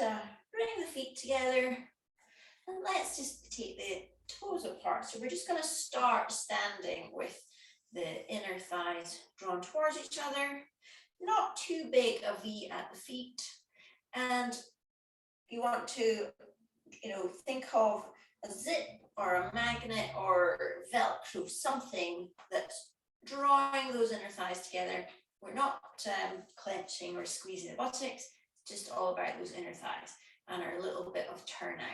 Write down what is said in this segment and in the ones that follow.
bring the feet together and let's just take the toes apart. So we're just going to start standing with the inner thighs drawn towards each other, not too big a V at the feet. And you want to, think of a zip or a magnet or Velcro, something that's drawing those inner thighs together. We're not clenching or squeezing the buttocks, just all about those inner thighs and our little bit of turnout.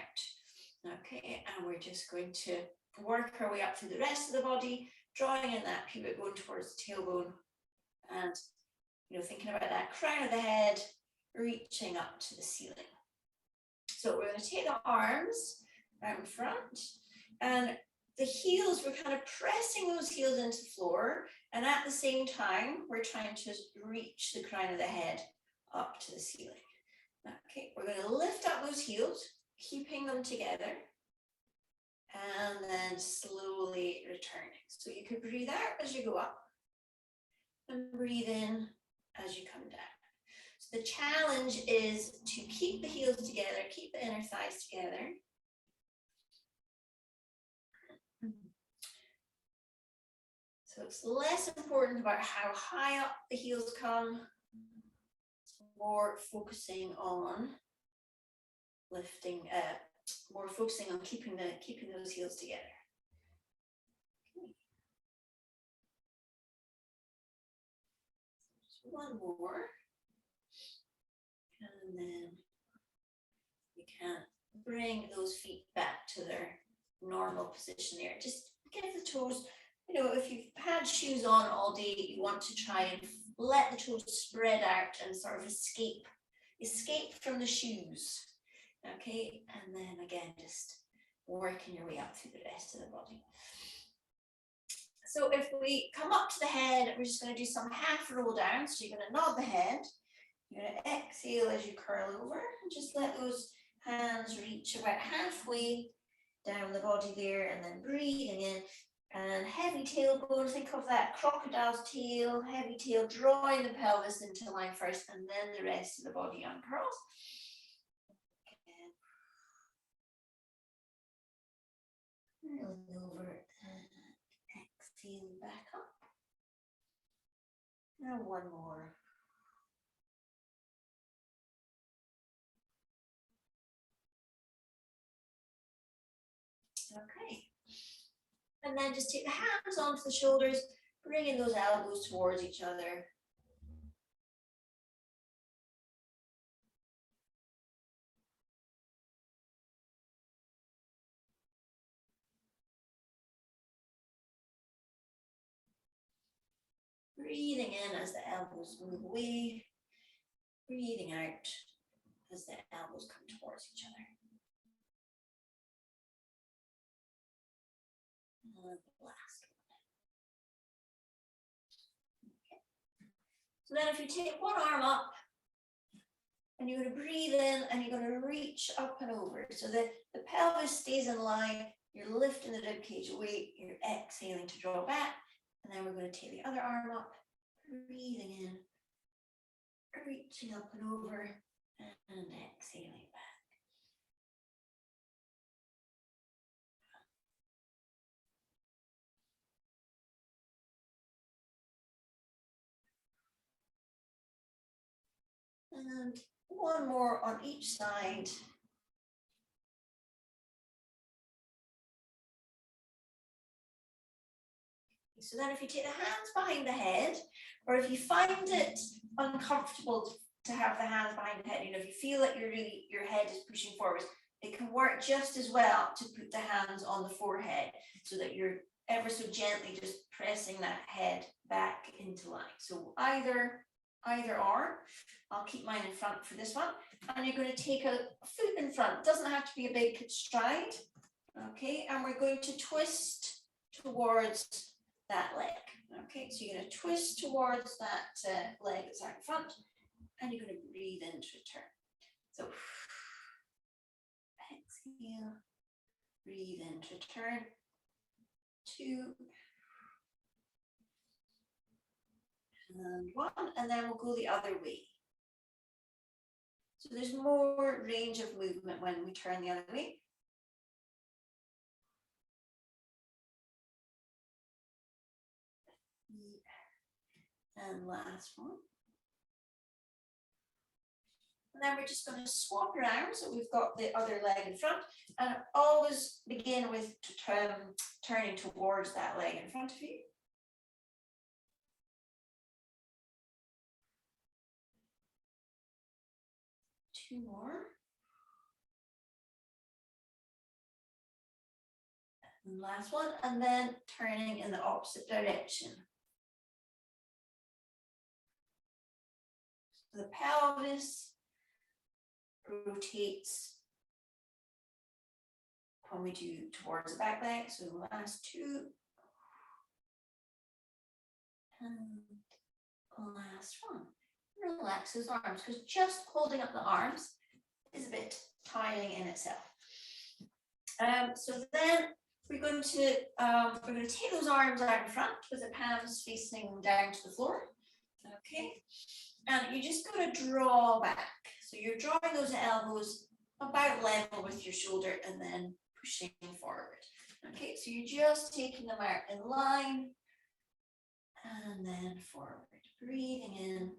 Okay, and we're just going to work our way up through the rest of the body, drawing in that pubic bone towards the tailbone, and thinking about that crown of the head reaching up to the ceiling. So we're going to take the arms around front, and the heels, we're kind of pressing those heels into the floor, and at the same time we're trying to reach the crown of the head up to the ceiling. Okay, we're going to lift up those heels, keeping them together, and then slowly returning. So you could breathe out as you go up and breathe in as you come down. So the challenge is to keep the heels together, keep the inner thighs together. So it's less important about how high up the heels come, it's more focusing on lifting, more focusing on keeping those heels together. Okay. Just one more. And then you can bring those feet back to their normal position there. Just give the toes, if you've had shoes on all day, you want to try and let the toes spread out and sort of escape from the shoes. Okay, and then again, just working your way up through the rest of the body. So if we come up to the head, we're just going to do some half roll down. So you're going to nod the head. You're going to exhale as you curl over and just let those hands reach about halfway down the body there, and then breathing in. And heavy tailbone, think of that crocodile's tail, heavy tail, drawing the pelvis into line first, and then the rest of the body uncurls. Rolling over and exhale back up. Now one more. Okay. And then just take the hands onto the shoulders, bringing those elbows towards each other. Breathing in as the elbows move away, breathing out as the elbows come towards each other. And the last one. Okay. So then if you take one arm up, and you're going to breathe in and you're going to reach up and over. So that the pelvis stays in line, you're lifting the rib cage away, you're exhaling to draw back. And then we're going to take the other arm up, breathing in, reaching up and over, and exhaling back. And one more on each side. So then if you take the hands behind the head, or if you find it uncomfortable to have the hands behind the head, if you feel that your head is pushing forward, it can work just as well to put the hands on the forehead so that you're ever so gently just pressing that head back into line. So either or. I'll keep mine in front for this one. And you're going to take a foot in front. It doesn't have to be a big stride. Okay, and we're going to twist towards that leg. Okay, so you're going to twist towards that leg that's out in front, and you're going to breathe in to return. So exhale, breathe in to return. 2 and 1, and then we'll go the other way. So there's more range of movement when we turn the other way. And last one. And then we're just going to swap around. So we've got the other leg in front, and always begin with turning towards that leg in front of you. Two more. And last one, and then turning in the opposite direction. So the pelvis rotates when we do towards the back leg. So the last two. And last one. Relax those arms, because just holding up the arms is a bit tiring in itself. So then we're going to take those arms out in front with the palms facing down to the floor. Okay, and you're just going to draw back. So you're drawing those elbows about level with your shoulder and then pushing forward. Okay, so you're just taking them out in line and then forward, breathing in.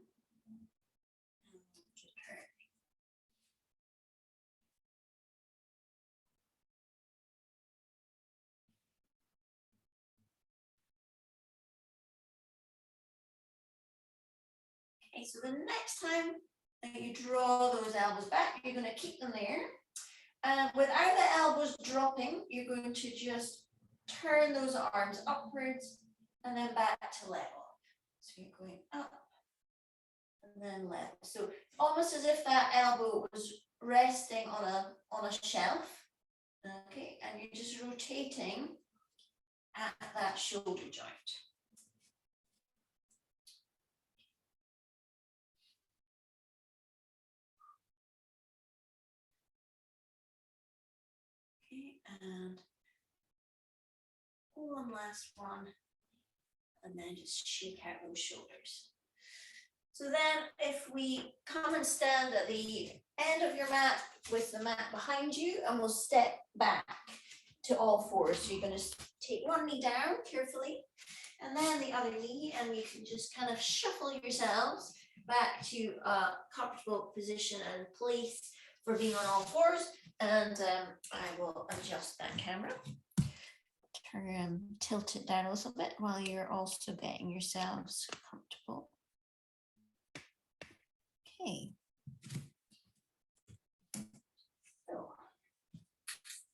Okay, so the next time that you draw those elbows back, you're going to keep them there. And without the elbows dropping, you're going to just turn those arms upwards and then back to level. So you're going up and then level. So almost as if that elbow was resting on a shelf. Okay, and you're just rotating at that shoulder joint. Okay, and one last one, and then just shake out those shoulders. So then if we come and stand at the end of your mat with the mat behind you, and we'll step back to all fours. So you're going to take one knee down carefully, and then the other knee, and you can just kind of shuffle yourselves back to a comfortable position and place for being on all fours. And I will adjust that camera. Tilt it down a little bit while you're also getting yourselves comfortable. Okay. So,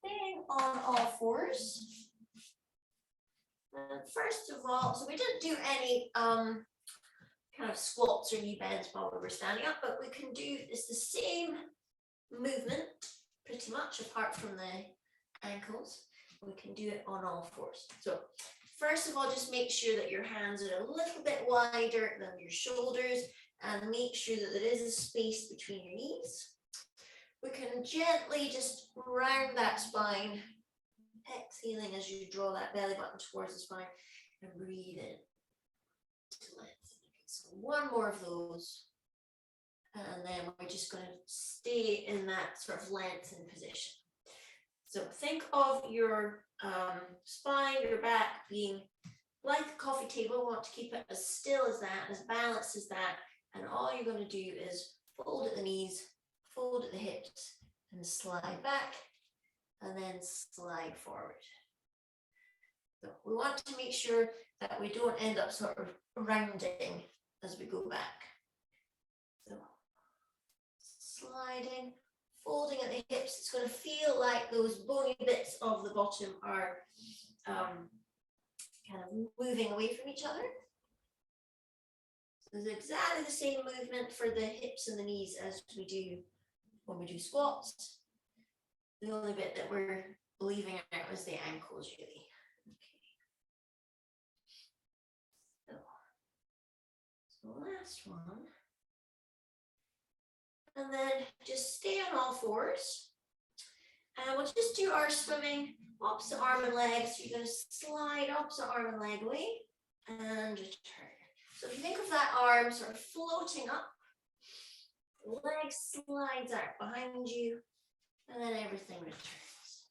staying on all fours. First of all, so we didn't do any kind of squats or knee bends while we were standing up, but we can do it's the same movement pretty much apart from the ankles. We can do it on all fours. So first of all, just make sure that your hands are a little bit wider than your shoulders, and make sure that there is a space between your knees. We can gently just round that spine, exhaling as you draw that belly button towards the spine, and breathe in to length. So one more of those, and then we're just going to stay in that sort of lengthened position. So think of your spine, your back being like a coffee table. We want to keep it as still as that, as balanced as that. And all you're going to do is fold at the knees, fold at the hips, and slide back, and then slide forward. So we want to make sure that we don't end up sort of rounding as we go back. So sliding, folding at the hips. It's going to feel like those bony bits of the bottom are kind of moving away from each other. So there's exactly the same movement for the hips and the knees as we do when we do squats. The only bit that we're leaving out is the ankles, really. Okay. So last one. And then just stay on all fours. And we'll just do our swimming opposite arm and leg. So you're going to slide opposite arm and leg away and return. So if you think of that arm sort of floating up The leg slides out behind you, and then everything returns.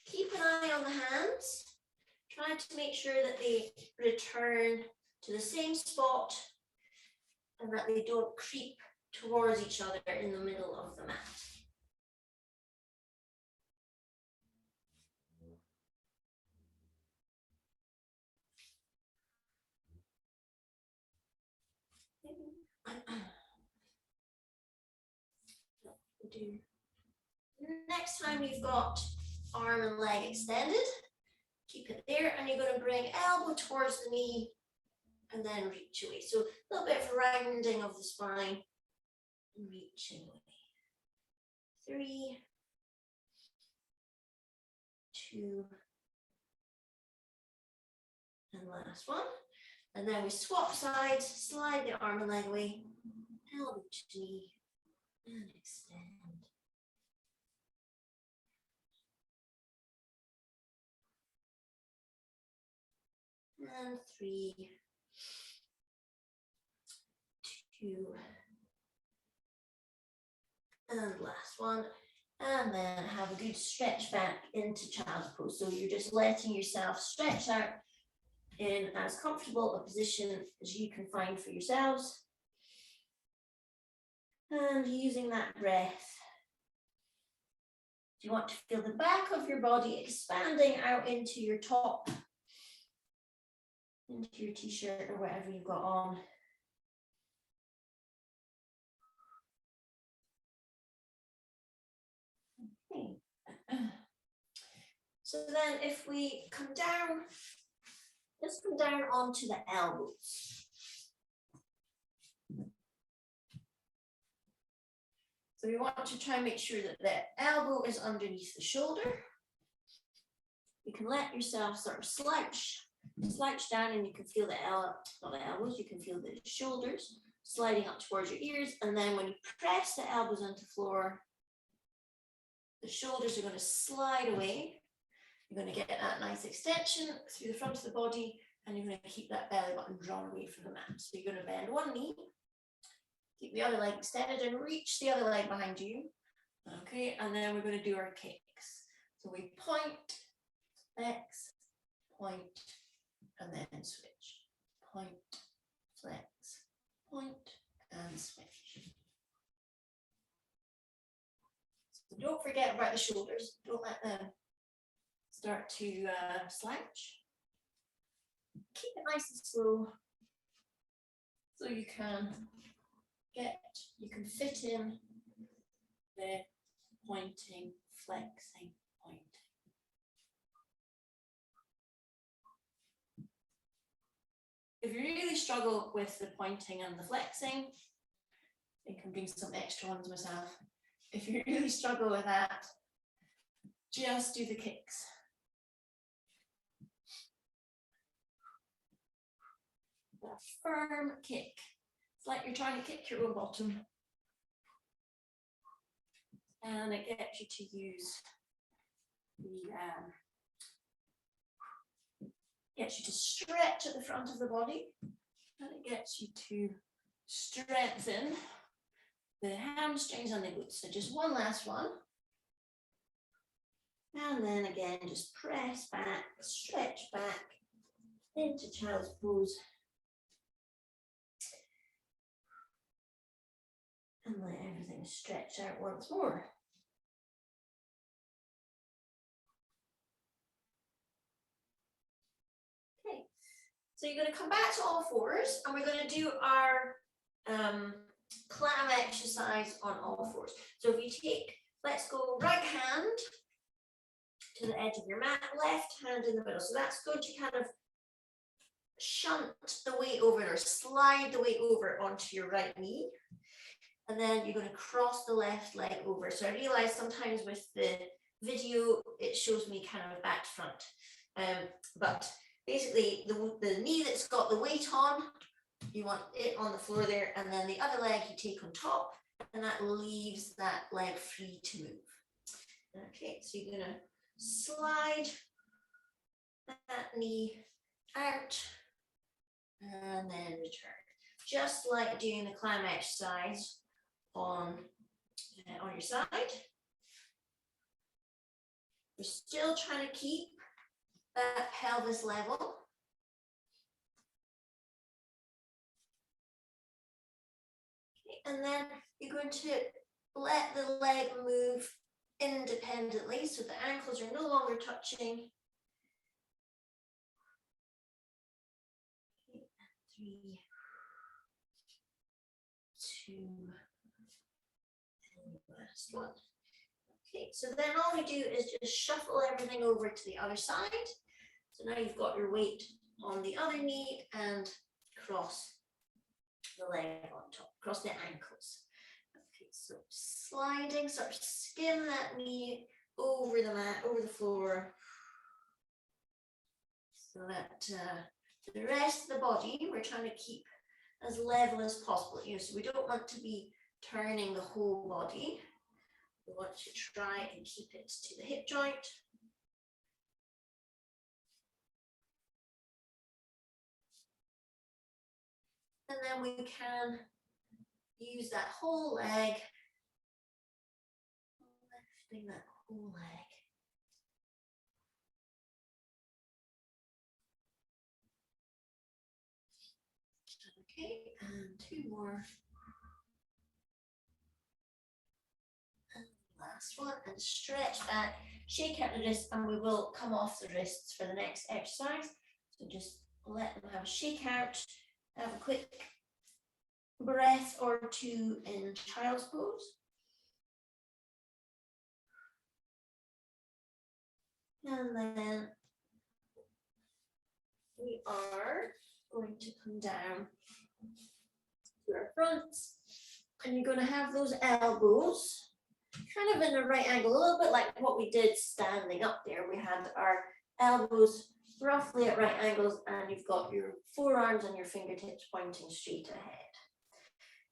Keep an eye on the hands. Try to make sure that they return to the same spot and that they don't creep towards each other in the middle of the mat. Next time you've got arm and leg extended, keep it there, and you're going to bring elbow towards the knee and then reach away. So a little bit of rounding of the spine and reaching away. 3, 2, and last one. And then we swap sides, slide the arm and leg away, elbow to knee, and extend. And 3, 2, and last one. And then have a good stretch back into child's pose. So you're just letting yourself stretch out in as comfortable a position as you can find for yourselves. And using that breath, you want to feel the back of your body expanding out into your top, into your t-shirt or whatever you've got on. Okay. So then if we come down, just come down onto the elbows. So we want to try and make sure that the elbow is underneath the shoulder. You can let yourself sort of slouch down, and you can feel not the elbows, you can feel the shoulders sliding up towards your ears. And then when you press the elbows onto the floor, the shoulders are going to slide away. You're going to get that nice extension through the front of the body, and you're going to keep that belly button drawn away from the mat. So you're going to bend one knee, keep the other leg extended, and reach the other leg behind you. Okay, and then we're going to do our kicks. So we point, flex, point, and then switch. Point, flex, point, and switch. So don't forget about the shoulders. Don't let them start to slouch. Keep it nice and slow so you can fit in the pointing, flexing, pointing. If you really struggle with the pointing and the flexing, I can bring some extra ones myself. If you really struggle with that, just do the kicks. A firm kick. It's like you're trying to kick your own bottom. And it gets you to use gets you to stretch at the front of the body, and it gets you to strengthen the hamstrings and the glutes. So just one last one. And then again, just press back, stretch back into child's pose. And let everything stretch out once more. Okay, so you're going to come back to all fours, and we're going to do our clam exercise on all fours. So if you take, let's go right hand to the edge of your mat, left hand in the middle. So that's going to kind of shunt the weight over or slide the weight over onto your right knee. And then you're going to cross the left leg over. So I realize sometimes with the video, it shows me kind of back to front. But basically the knee that's got the weight on, you want it on the floor there, and then the other leg you take on top, and that leaves that leg free to move. Okay, so you're going to slide that knee out just like doing the climb exercise on your side. We're still trying to keep that pelvis level. Okay, and then you're going to let the leg move independently so the ankles are no longer touching. 3, 2, and last one. Okay, so then all we do is just shuffle everything over to the other side. So now you've got your weight on the other knee and cross the leg on top, cross the ankles. Okay, so sliding, sort of skim that knee over the mat, over the floor, so that the rest of the body we're trying to keep as level as possible. So we don't want to be turning the whole body. We want to try and keep it to the hip joint. And then we can use that whole leg, lifting that whole leg. Okay, and 2 more. And last one, and stretch back, shake out the wrists, and we will come off the wrists for the next exercise. So just let them have a shake out, have a quick breath or 2 in child's pose. And then we are going to come down to our fronts, and you're going to have those elbows kind of in a right angle, a little bit like what we did standing up there. We had our elbows roughly at right angles, and you've got your forearms and your fingertips pointing straight ahead.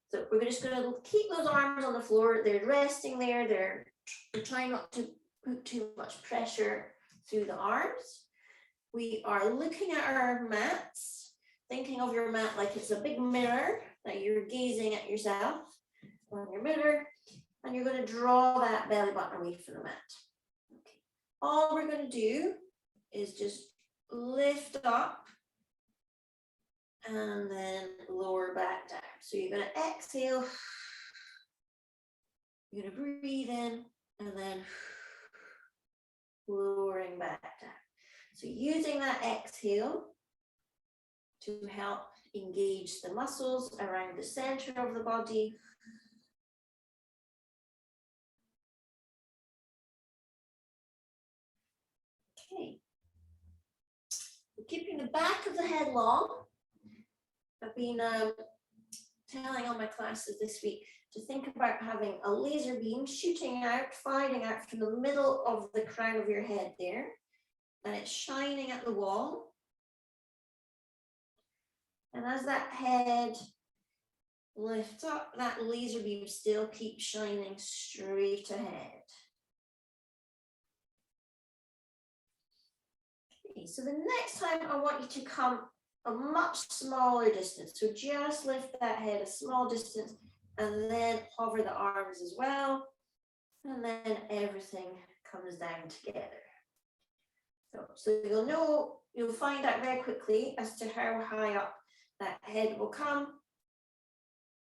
So we're just going to keep those arms on the floor. They're resting there. We're trying not to put too much pressure through the arms. We are looking at our mats, thinking of your mat like it's a big mirror that you're gazing at yourself on your mirror, and you're going to draw that belly button away from the mat. Okay. All we're going to do is just lift up and then lower back down. So you're going to exhale, you're going to breathe in, and then lowering back down. So using that exhale to help engage the muscles around the center of the body. Okay. Keeping the back of the head long. I've been telling all my classes this week to think about having a laser beam shooting out, firing out from the middle of the crown of your head there, and it's shining at the wall. And as that head lifts up, that laser beam still keeps shining straight ahead. Okay, so the next time I want you to come a much smaller distance. So just lift that head a small distance and then hover the arms as well. And then everything comes down together. So you'll find out very quickly as to how high up that head will come.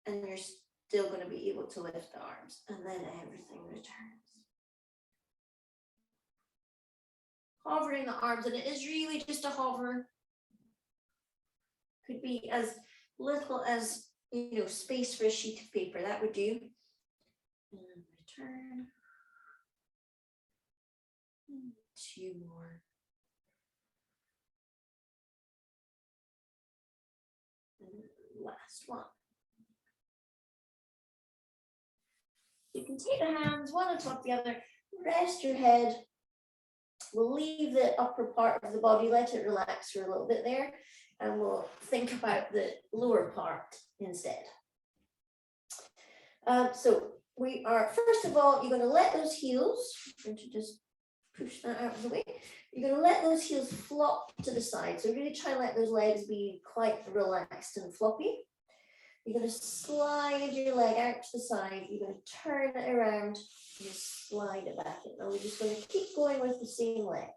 And you're still going to be able to lift the arms, and then everything returns. Hovering the arms, and it is really just a hover. Could be as little as, space for a sheet of paper, that would do. And return. 2 more. And last one. You can take the hands one on top of the other, rest your head. We'll leave the upper part of the body, let it relax for a little bit there, and we'll think about the lower part instead. So we are, first of all, you're going to let those heels, I'm going to just push that out of the way. You're going to let those heels flop to the side. So really try and let those legs be quite relaxed and floppy. You're going to slide your leg out to the side. You're going to turn it around and just slide it back in. And we're just going to keep going with the same leg.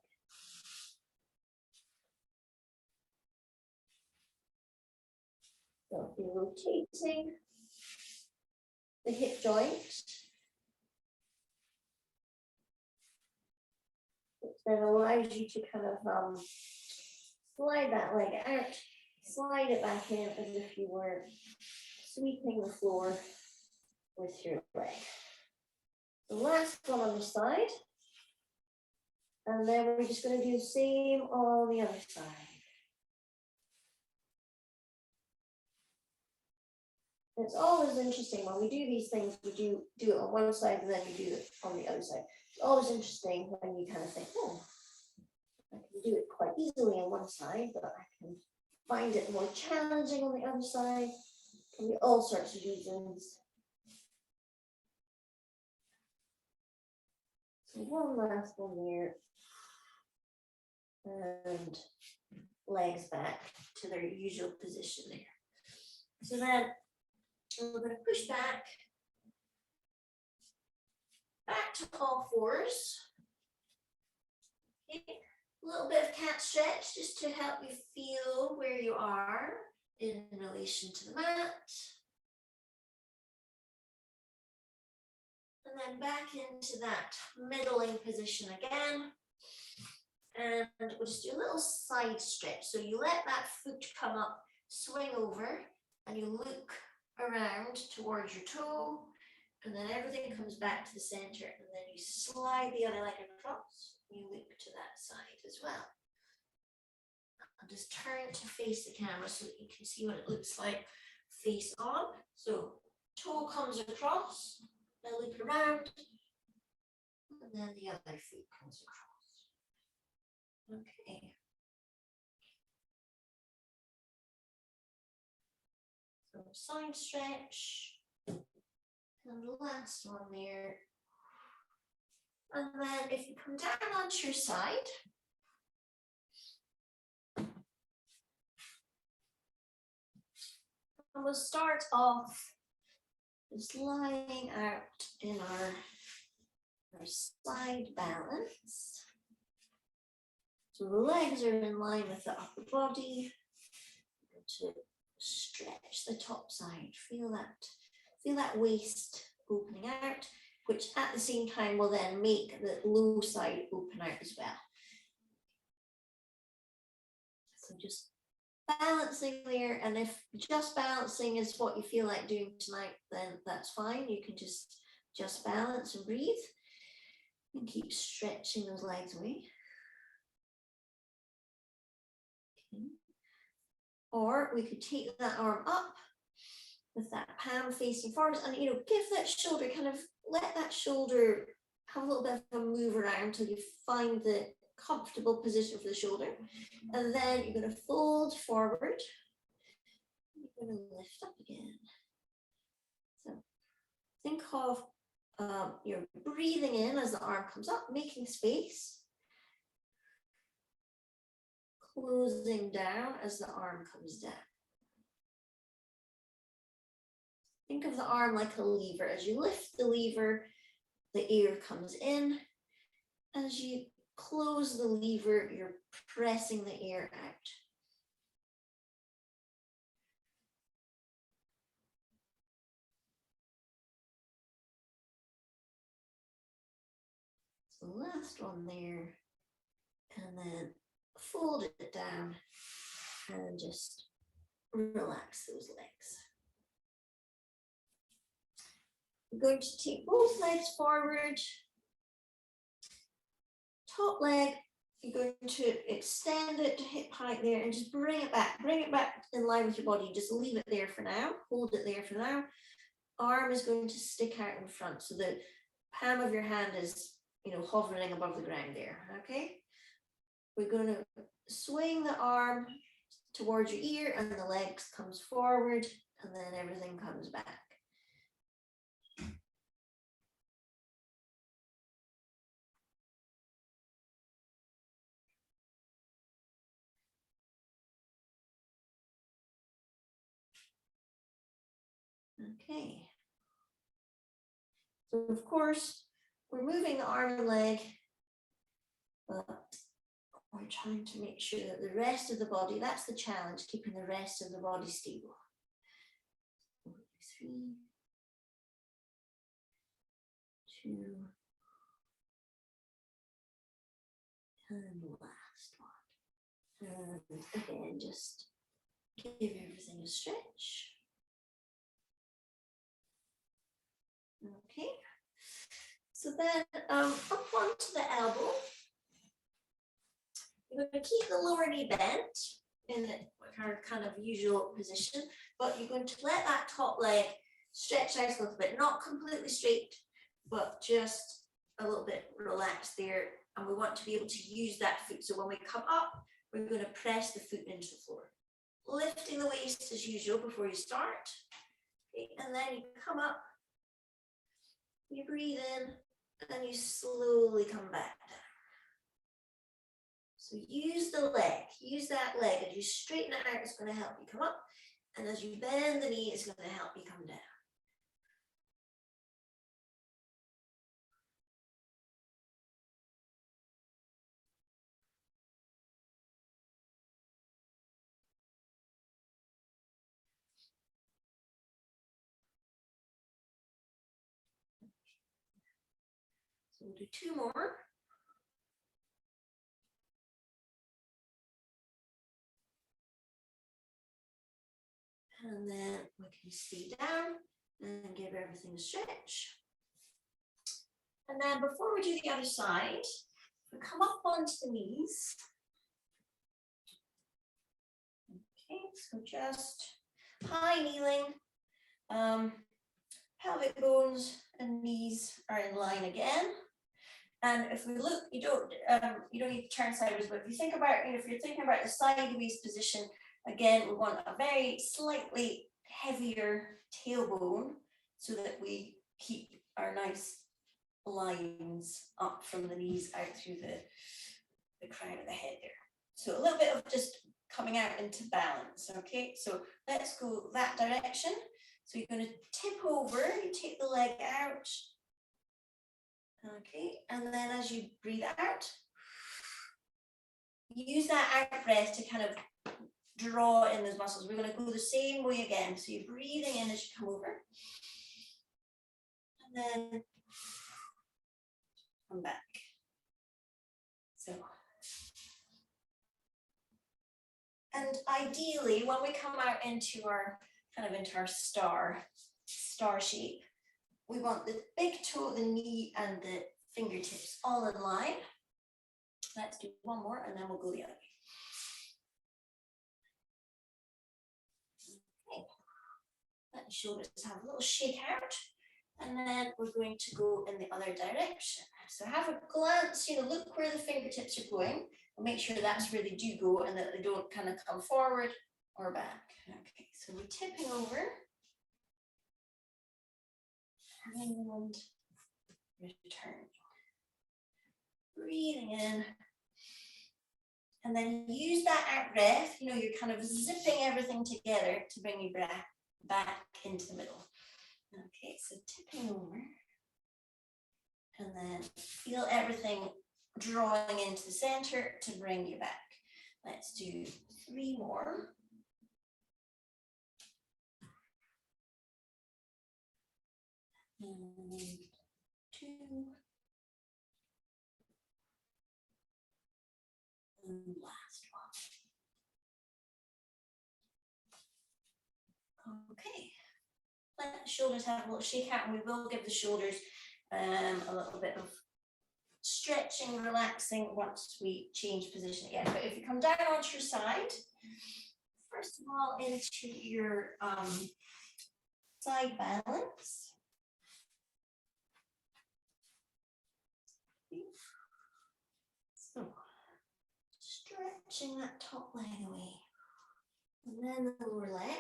So you're rotating the hip joint. Which then allows you to kind of slide that leg out, slide it back in as if you were sweeping the floor with your leg. The last one on the side. And then we're just going to do the same on the other side. It's always interesting when we do these things, we do it on one side and then we do it on the other side. It's always interesting when you kind of think, oh, I can do it quite easily on one side, but I can find it more challenging on the other side. It can be all sorts of reasons. So one last one there. And legs back to their usual position there. So then we're going to push back to all fours. Okay. A little bit of cat stretch just to help you feel where you are in relation to the mat. And then back into that middling position again. And we'll just do a little side stretch. So you let that foot come up, swing over, and you look around towards your toe, and then everything comes back to the center, and then you slide the other leg across. You look to that side as well. I'll just turn to face the camera so that you can see what it looks like face on. So toe comes across, then loop around, and then the other foot comes across. Okay. So side stretch. And the last one there. And then if you come down onto your side, and we'll start off just lying out in our side balance. So the legs are in line with the upper body. To stretch the top side, feel that waist opening out, which at the same time will then make the low side open out as well. So just balancing there, and if just balancing is what you feel like doing tonight, then that's fine. You can just balance and breathe and keep stretching those legs away. Okay. Or we could take that arm up with that palm facing forwards, and give that shoulder, kind of let that shoulder have a little bit of a move around until you find the comfortable position for the shoulder. And then you're going to fold forward. You're going to lift up again. So think of you're breathing in as the arm comes up, making space. Closing down as the arm comes down. Think of the arm like a lever. As you lift the lever, the air comes in. As you close the lever, you're pressing the air out. So the last one there, and then fold it down and just relax those legs. We're going to take both legs forward. Top leg, you're going to extend it to hip height there and just bring it back in line with your body. Just leave it there for now, hold it there for now. Arm is going to stick out in front, so the palm of your hand is, hovering above the ground there, okay? We're going to swing the arm towards your ear and the legs comes forward, and then everything comes back. Okay. So of course, we're moving the arm and leg, but we're trying to make sure that the rest of the body, that's the challenge, keeping the rest of the body stable. 3, 2, and last one. And again, just give everything a stretch. Okay. So then up onto the elbow. You're going to keep the lower knee bent in our kind of usual position, but you're going to let that top leg stretch out a little bit, not completely straight, but just a little bit relaxed there. And we want to be able to use that foot. So when we come up, we're going to press the foot into the floor. Lifting the waist as usual before you start. Okay, and then you come up, you breathe in, and you slowly come back down. So use the leg, use that leg. As you straighten it out, it's going to help you come up. And as you bend the knee, it's going to help you come down. So we'll do 2 more. And then we can stay down and give everything a stretch. And then before we do the other side, we come up onto the knees. Okay, so just high kneeling, pelvic bones and knees are in line again. And if we look, you don't need to turn sideways, but if you think about, if you're thinking about the sideways position, again, we want a very slightly heavier tailbone so that we keep our nice lines up from the knees out through the crown of the head there. So a little bit of just coming out into balance, okay? So let's go that direction. So you're going to tip over, you take the leg out, okay? And then as you breathe out, use that out breath to kind of draw in those muscles. We're going to go the same way again. So you're breathing in as you come over. And then come back. So, and ideally, when we come out into our star shape, we want the big toe, the knee, and the fingertips all in line. Let's do 1 more, and then we'll go the other way. Okay. Let the shoulders have a little shake out, and then we're going to go in the other direction. So have a glance, look where the fingertips are going, and make sure that's where they do go, and that they don't kind of come forward or back. Okay, so we're tipping over. And returning. Breathing in. And then use that out breath, you're kind of zipping everything together to bring you back into the middle. Okay, so tipping over. And then feel everything drawing into the center to bring you back. Let's do 3 more. And 2. And last one. Okay. Let the shoulders have a little shake out, and we will give the shoulders a little bit of stretching, relaxing once we change position again. But if you come down onto your side, first of all, into your side balance. So, stretching that top leg away. And then the lower leg.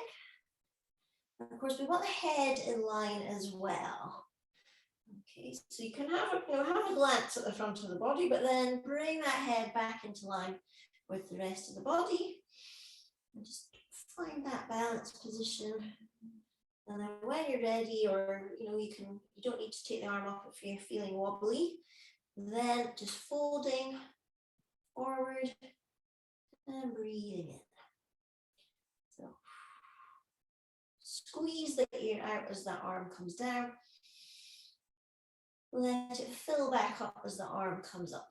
And of course, we want the head in line as well. Okay, so you can have a glance at the front of the body, but then bring that head back into line with the rest of the body. And just find that balanced position And then when you're ready, or you don't need to take the arm off if you're feeling wobbly, then just folding forward and breathing in. So squeeze the air out as the arm comes down. Let it fill back up as the arm comes up.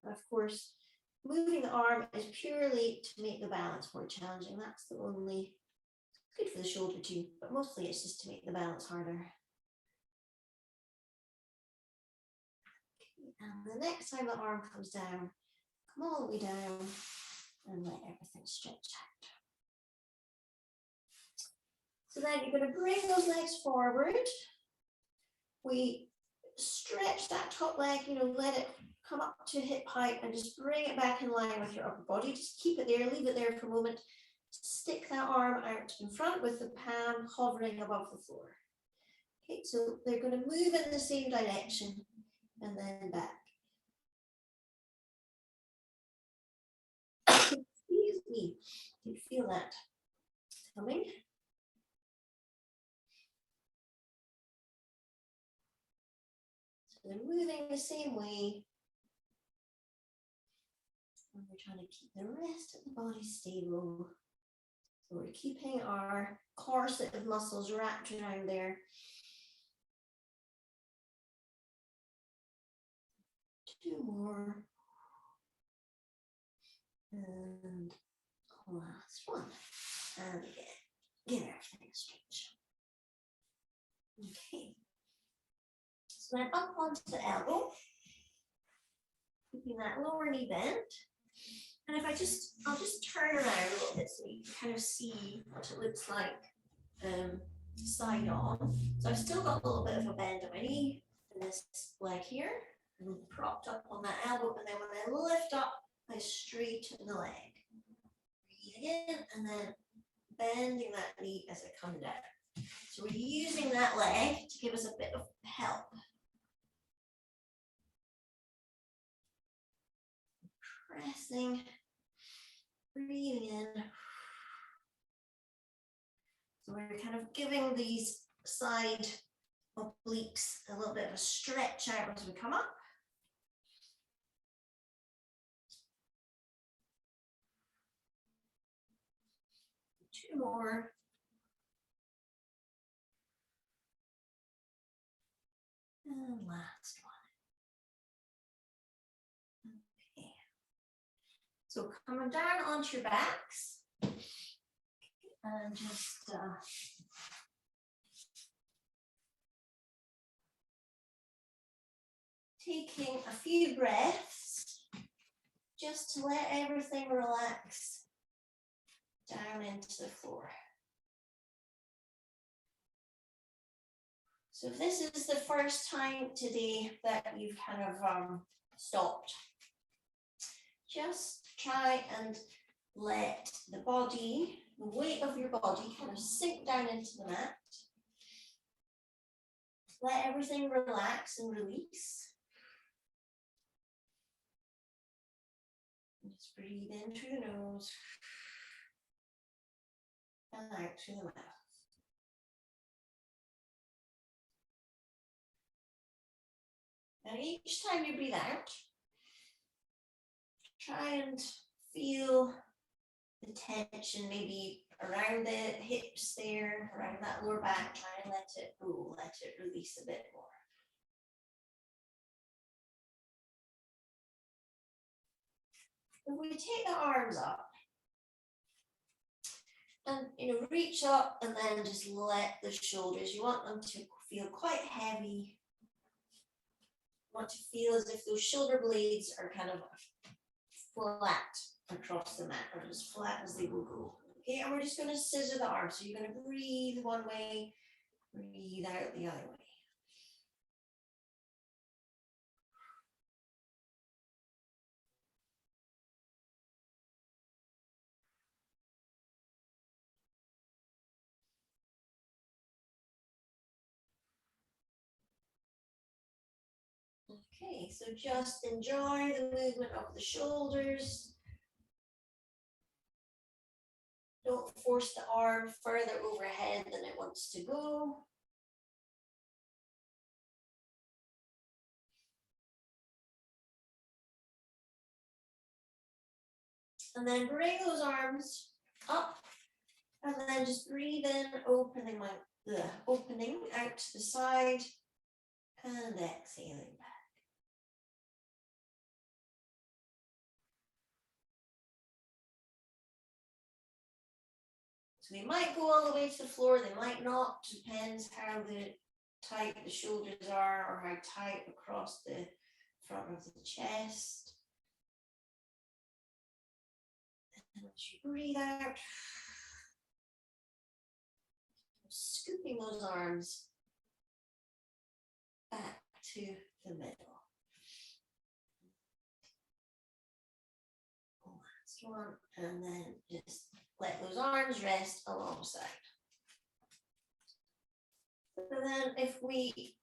Of course, moving the arm is purely to make the balance more challenging. That's the only, good for the shoulder too, but mostly it's just to make the balance harder. And the next time the arm comes down, come all the way down and let everything stretch out. So then you're going to bring those legs forward. We stretch that top leg, let it come up to hip height and just bring it back in line with your upper body. Just keep it there, leave it there for a moment. Stick that arm out in front with the palm hovering above the floor. Okay, so they're going to move in the same direction and then back. Excuse me, do you feel that coming? So they're moving the same way. And we're trying to keep the rest of the body stable. So we're keeping our corset of muscles wrapped around there. Two more. And last one. And again, give everything a stretch. Okay. So then up onto the elbow, keeping that lower knee bent. And if I'll just turn around a little bit so you can kind of see what it looks like side on. So I've still got a little bit of a bend at my knee and this leg here, and propped up on that elbow. And then when I lift up, I straighten the leg. Breathing in and then bending that knee as I come down. So we're using that leg to give us a bit of help. Pressing, breathing in. So we're kind of giving these side obliques a little bit of a stretch out as we come up. Two more. And last one. Okay. So coming down onto your backs and just taking a few breaths just to let everything relax down into the floor. So if this is the first time today that you've kind of stopped, just try and let the body, the weight of your body kind of sink down into the mat. Let everything relax and release. And just breathe in through the nose and out through the mouth. And each time you breathe out, try and feel the tension maybe around the hips there, around that lower back. Try and let it go, let it release a bit more. If we take the arms up and reach up and then just let the shoulders, you want them to feel quite heavy. You want to feel as if those shoulder blades are kind of flat across the mat, or as flat as they will go. Okay, and we're just going to scissor the arms. So you're going to breathe one way, breathe out the other way. Okay, so just enjoy the movement of the shoulders. Don't force the arm further overhead than it wants to go. And then bring those arms up, and then just breathe in, opening out to the side, and exhaling back. So they might go all the way to the floor, they might not, depends how tight the shoulders are or how tight across the front of the chest. And as you breathe out, scooping those arms back to the middle. Last one, and then just let those arms rest alongside. And then if we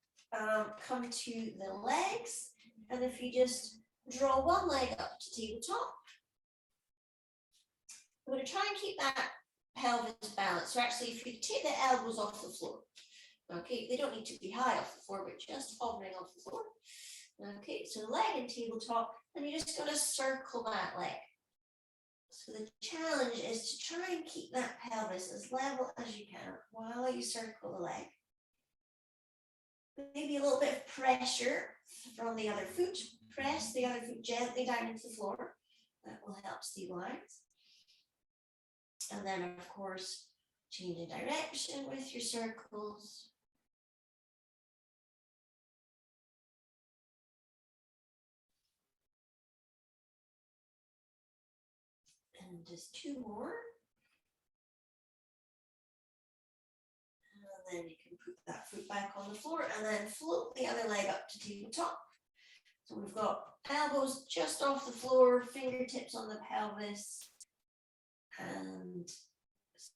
come to the legs, and if you just draw one leg up to tabletop, I'm going to try and keep that pelvis balanced. So actually, if you take the elbows off the floor, okay, they don't need to be high off the floor, but just hovering off the floor. Okay, so the leg in tabletop, and you're just going to circle that leg. So the challenge is to try and keep that pelvis as level as you can while you circle the leg. Maybe a little bit of pressure from the other foot. Press the other foot gently down into the floor. That will help stabilize. And then, of course, changing direction with your circles. And just two more. And then you can put that foot back on the floor and then float the other leg up to tabletop. So we've got elbows just off the floor, fingertips on the pelvis, and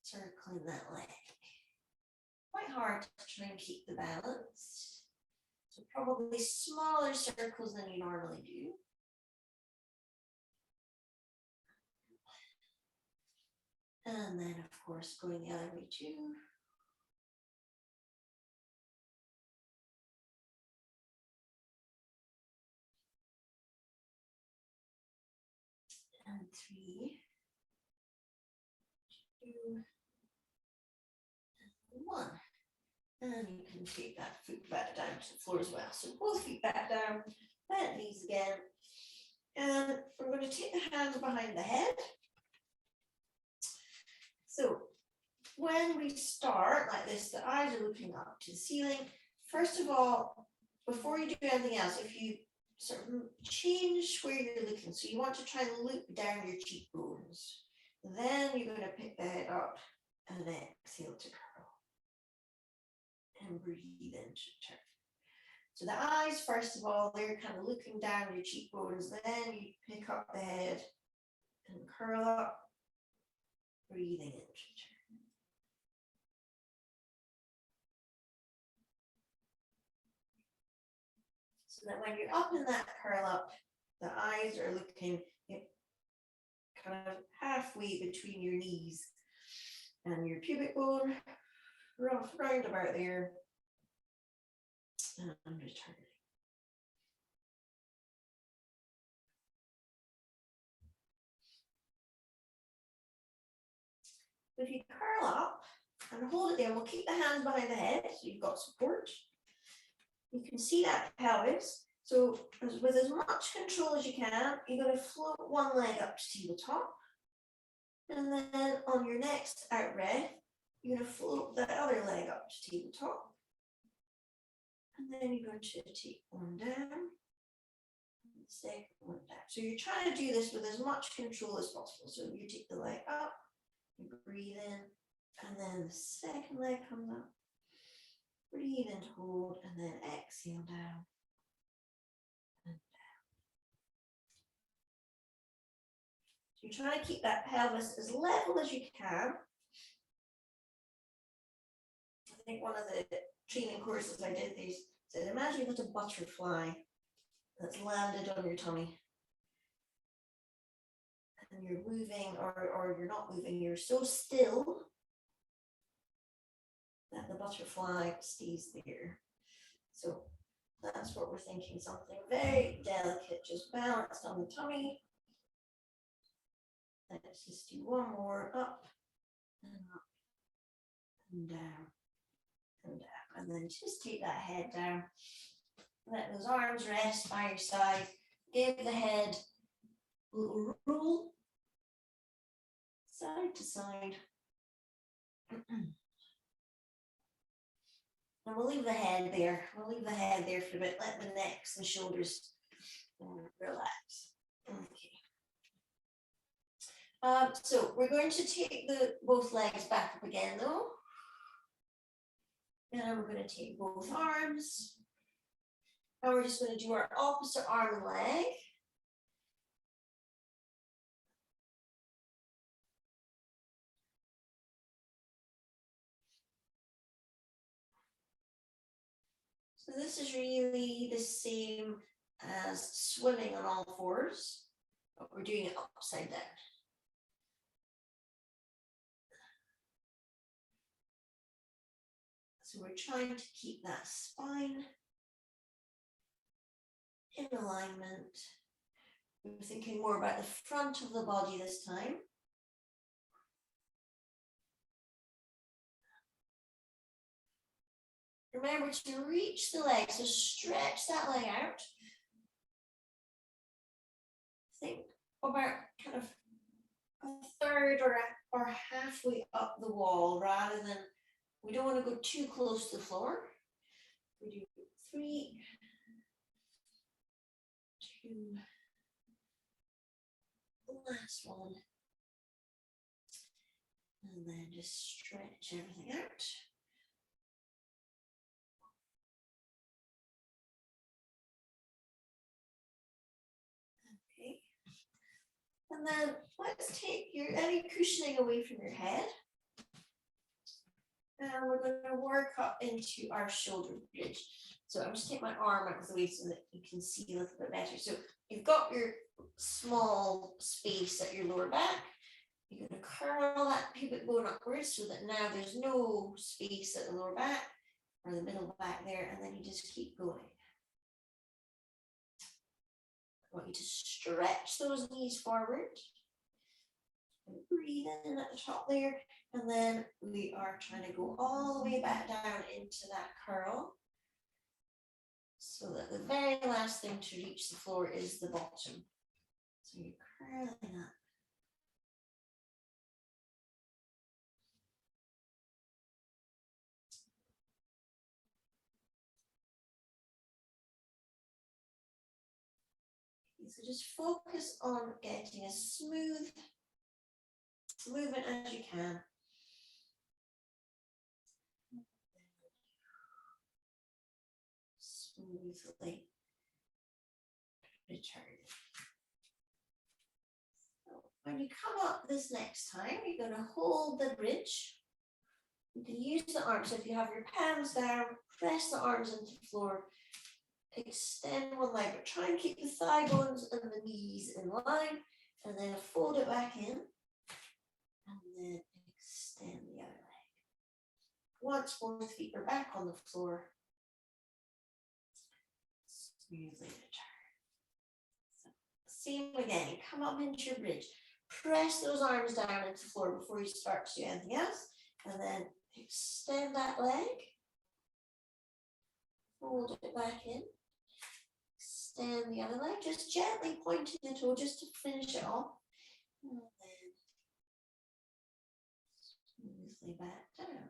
circling that leg. Quite hard to try and keep the balance. So probably smaller circles than you normally do. And then, of course, going the other way too. And 3, 2, and 1. And you can take that foot back down to the floor as well. So both feet back down, bent knees again. And we're going to take the hands behind the head. So when we start like this, the eyes are looking up to the ceiling. First of all, before you do anything else, if you sort of change where you're looking, so you want to try and loop down your cheekbones. Then you're going to pick the head up and exhale to curl. And breathe in to turn. So the eyes, first of all, they're kind of looking down your cheekbones. Then you pick up the head and curl up, breathing in to turn. So that when you're up in that curl up, the eyes are looking kind of halfway between your knees and your pubic bone, round about there, and returning. If you curl up and hold it there, we'll keep the hands behind the head so you've got support. You can see that pelvis. So with as much control as you can, you're going to float one leg up to tabletop. And then on your next out breath, you're going to float the other leg up to tabletop. And then you're going to take one down, and the second one down. So you're trying to do this with as much control as possible. So you take the leg up, you breathe in, and then the second leg comes up. Breathe in to hold, and then exhale down and down. So you're trying to keep that pelvis as level as you can. I think one of the training courses I did, they said, imagine you've got a butterfly that's landed on your tummy. And you're moving, or you're not moving, you're so still that the butterfly stays there. So that's what we're thinking, something very delicate, just balanced on the tummy. Let's just do one more, up and down and down. And then just take that head down. Let those arms rest by your side. Give the head a little roll, side to side. And we'll leave the head there. We'll leave the head there for a bit. Let the necks and shoulders relax. Okay. So we're going to take both legs back up again though. And we're going to take both arms. And we're just going to do our opposite arm and leg. So this is really the same as swimming on all fours, but we're doing it upside down. So we're trying to keep that spine in alignment. We're thinking more about the front of the body this time. Remember to reach the leg, so stretch that leg out. Think about kind of a third or halfway up the wall, rather than, we don't want to go too close to the floor. We do 3, 2, the last one. And then just stretch everything out. Okay. And then let's take any cushioning away from your head. And we're going to work up into our shoulder bridge. So I'm just take my arm out of the way so that you can see a little bit better. So you've got your small space at your lower back. You're going to curl that pubic bone upwards so that now there's no space at the lower back or the middle back there, and then you just keep going. I want you to stretch those knees forward. And breathe in at the top there, and then we are trying to go all the way back down into that curl, so that the very last thing to reach the floor is the bottom. So you're curling up. Okay, so just focus on getting as smooth movement as you can. Smoothly return. So when you come up this next time, you're going to hold the bridge. You can use the arms. So if you have your palms down, press the arms into the floor, extend one leg, but try and keep the thigh bones and the knees in line, and then fold it back in, and then extend the other leg. Once both feet are back on the floor, smoothly return. So, same again, you come up into your bridge, press those arms down into the floor before you start to do anything else, and then extend that leg, fold it back in, extend the other leg, just gently pointing the toe just to finish it off, and then smoothly back down.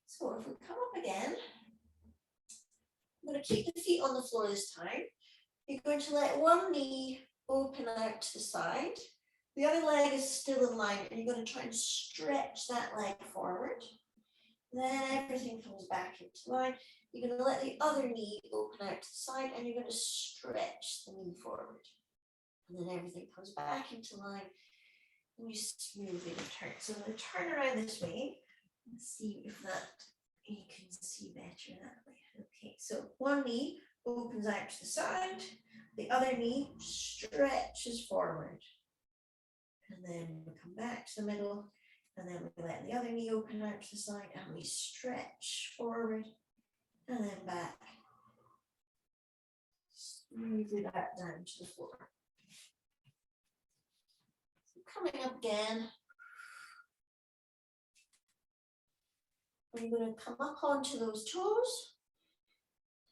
So if we come up again, I'm going to keep the feet on the floor this time. You're going to let one knee open out to the side. The other leg is still in line, and you're going to try and stretch that leg forward. Then everything comes back into line. You're going to let the other knee open out to the side, and you're going to stretch the knee forward. And then everything comes back into line, and you smoothly return. So I'm going to turn around this way and see if that You can see better that way. Okay, so one knee opens out to the side, the other knee stretches forward. And then we come back to the middle, and then we let the other knee open out to the side, and we stretch forward, and then back. Smoothly back down to the floor. So coming up again. We're going to come up onto those toes,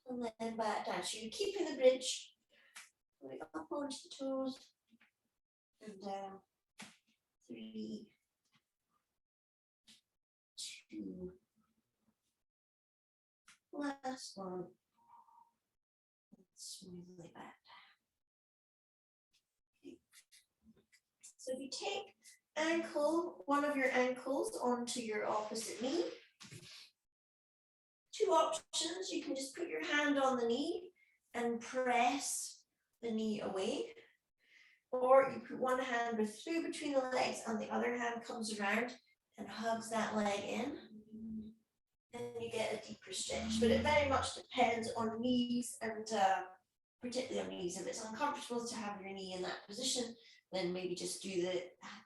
and then back down. So you're keeping the bridge, going up onto the toes, and down. 3, 2, last one, and smoothly back down. Okay. So if you take one of your ankles onto your opposite knee, 2 options. You can just put your hand on the knee and press the knee away, or you put one hand through between the legs and the other hand comes around and hugs that leg in, and you get a deeper stretch. But it very much depends on knees, and particularly on knees. If it's uncomfortable to have your knee in that position, then maybe just do the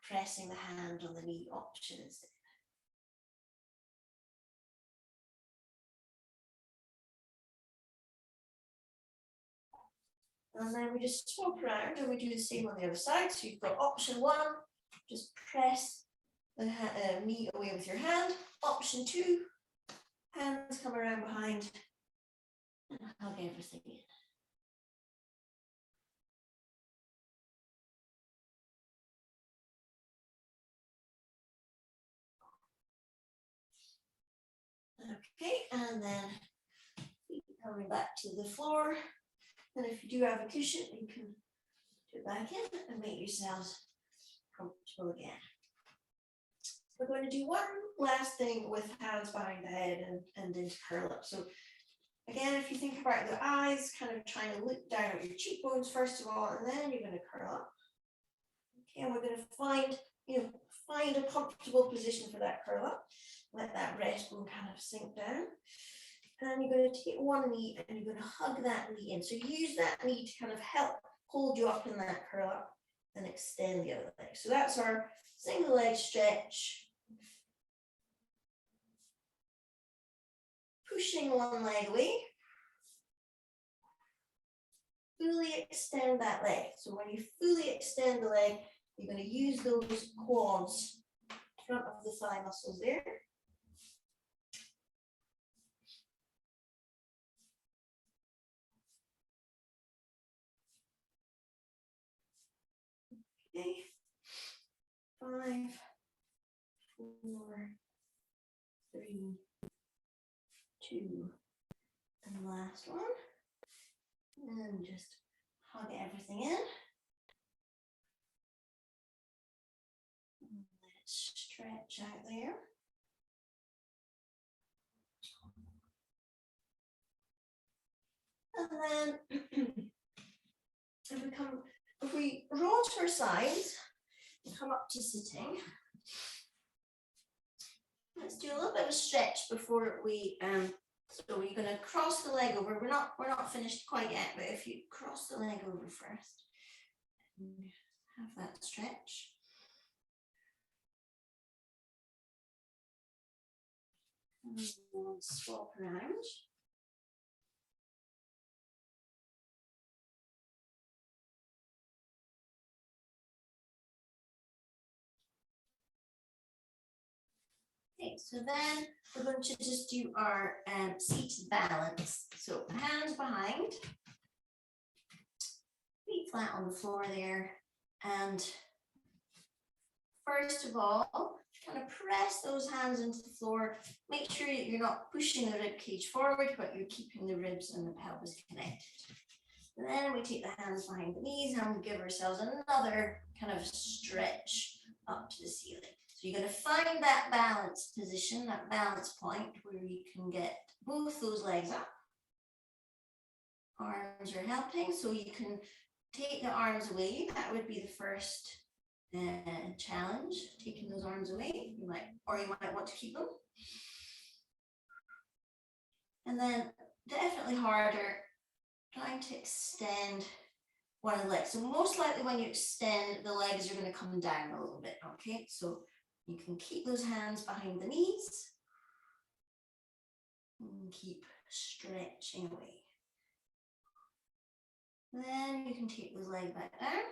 pressing the hand on the knee option instead. And then we just swap around and we do the same on the other side. So you've got option 1, just press the knee away with your hand. Option 2, hands come around behind and hug everything in. Okay, and then coming back to the floor. And if you do have a cushion, you can put it back in and make yourselves comfortable again. We're going to do one last thing with hands behind the head and into curl up. So again, if you think about the eyes, kind of trying to look down at your cheekbones first of all, and then you're going to curl up. Okay, and we're going to find a comfortable position for that curl up. Let that breastbone kind of sink down. And you're going to take one knee and you're going to hug that knee in. So use that knee to kind of help hold you up in that curl up and extend the other leg. So that's our single leg stretch. Pushing one leg away. Fully extend that leg. So when you fully extend the leg, you're going to use those quads, front of the thigh muscles there. Okay. 5, 4, 3, 2, and the last one. And just hug everything in. And let it stretch out there. And then if we roll to our sides and come up to sitting, let's do a little bit of a stretch before we so you're going to cross the leg over. We're not finished quite yet, but if you cross the leg over first, have that stretch. And we'll swap around. Okay, so then we're going to just do our seated balance. So hands behind, feet flat on the floor there. And first of all, kind of press those hands into the floor. Make sure that you're not pushing the rib cage forward, but you're keeping the ribs and the pelvis connected. And then we take the hands behind the knees and we give ourselves another kind of stretch up to the ceiling. So you're going to find that balance position, that balance point where you can get both those legs up. Arms are helping, so you can take the arms away. That would be the first challenge, taking those arms away. You might want to keep them. And then definitely harder, trying to extend one of the legs. So most likely when you extend, the legs are going to come down a little bit, okay? So you can keep those hands behind the knees and keep stretching away. Then you can take those legs back down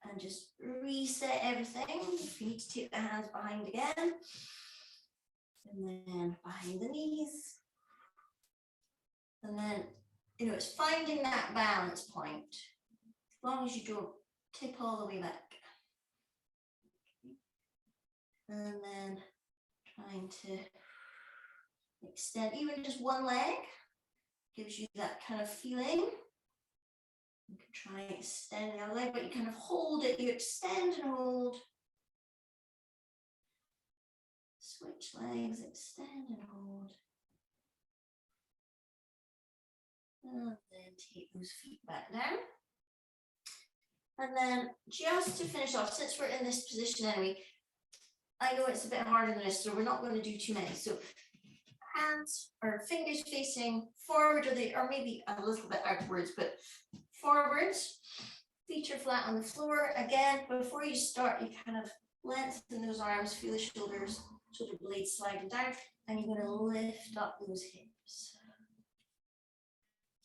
and just reset everything. If you need to take the hands behind again, and then behind the knees. And then, it's finding that balance point, as long as you don't tip all the way back. And then trying to extend, even just one leg gives you that kind of feeling. You can try and extend the other leg, but you kind of hold it, you extend and hold. Switch legs, extend and hold. And then take those feet back down. And then just to finish off, since we're in this position anyway, I know it's a bit harder than this, so we're not going to do too many. So hands or fingers facing forward, or maybe a little bit outwards, but forwards. Feet are flat on the floor. Again, before you start, you kind of lengthen those arms, feel the shoulders, shoulder blades sliding down, and you're going to lift up those hips.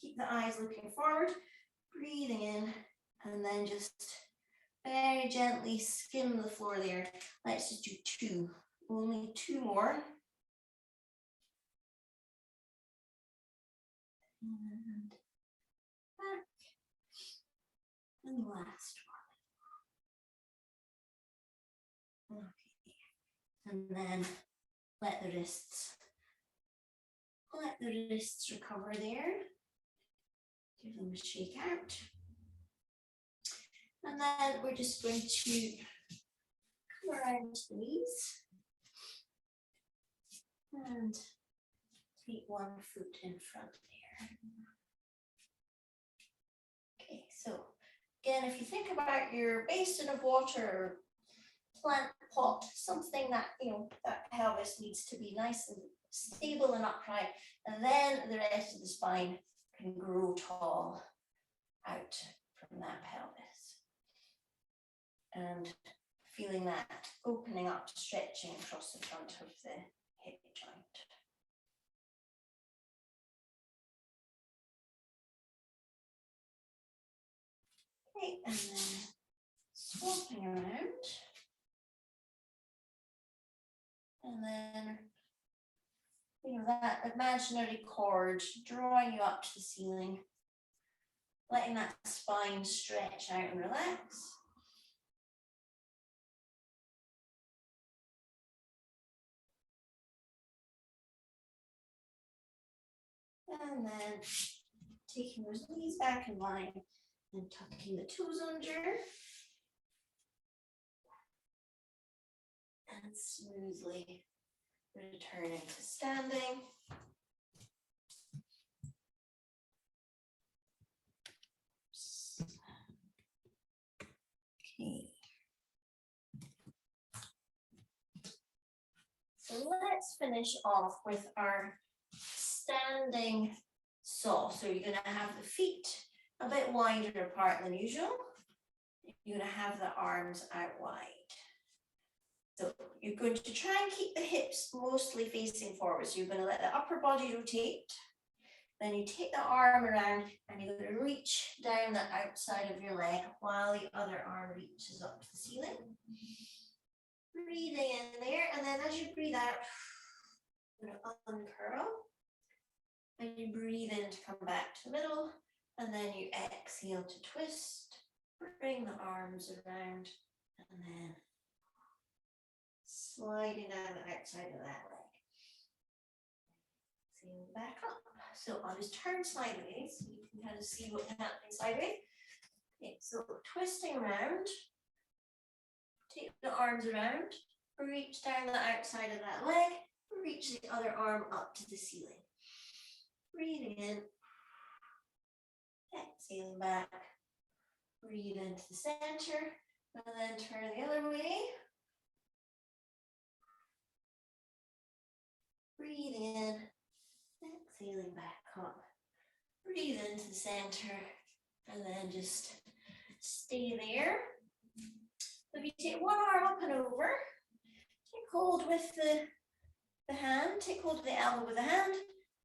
Keep the eyes looking forward, breathing in, and then just very gently skim the floor there. Let's just do two, only two more. And back. And the last one. Okay. And then let the wrists recover there. Give them a shake out. And then we're just going to come around the knees and take one foot in front there. Okay, so again, if you think about your basin of water or plant pot, something that, that pelvis needs to be nice and stable and upright, and then the rest of the spine can grow tall out from that pelvis. And feeling that opening up, stretching across the front of the hip joint. Okay, and then swapping around. And then, that imaginary cord drawing you up to the ceiling, letting that spine stretch out and relax. And then taking those knees back in line and tucking the toes under. And smoothly returning to standing. Okay. So let's finish off with our standing saw. So you're going to have the feet a bit wider apart than usual. You're going to have the arms out wide. So you're going to try and keep the hips mostly facing forward. So you're going to let the upper body rotate. Then you take the arm around and you're going to reach down the outside of your leg while the other arm reaches up to the ceiling. Breathing in there, and then as you breathe out, you're going to uncurl. And you breathe in to come back to the middle, and then you exhale to twist. Bring the arms around, and then sliding down the outside of that leg. Exhale back up. So I'll just turn sideways so you can kind of see what's happening sideways. Okay, so twisting around, take the arms around, reach down the outside of that leg, reach the other arm up to the ceiling. Breathing in, exhaling back, breathe into the center, and then turn the other way. Breathing in, exhaling back up. Breathe into the center and then just stay there. So if you take one arm up and over, take hold with the hand, take hold of the elbow with the hand,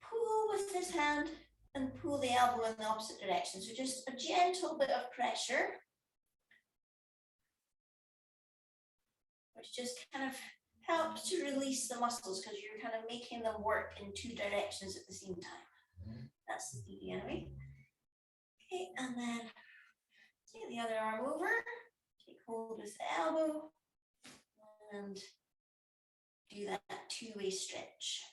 pull with this hand and pull the elbow in the opposite direction. So just a gentle bit of pressure, which just kind of helps to release the muscles because you're kind of making them work in two directions at the same time. That's the easy anyway. Okay, and then take the other arm over, take hold with the elbow, and do that two-way stretch.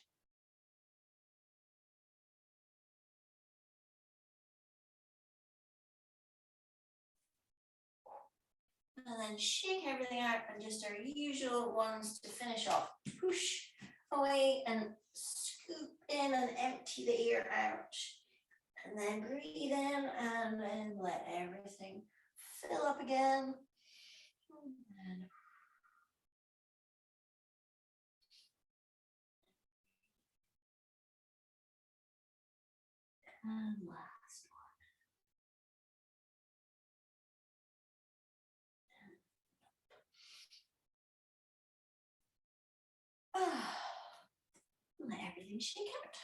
And then shake everything out and just our usual ones to finish off. Push away and scoop in and empty the air out. And then breathe in and then let everything fill up again. And last one. Let everything shake out.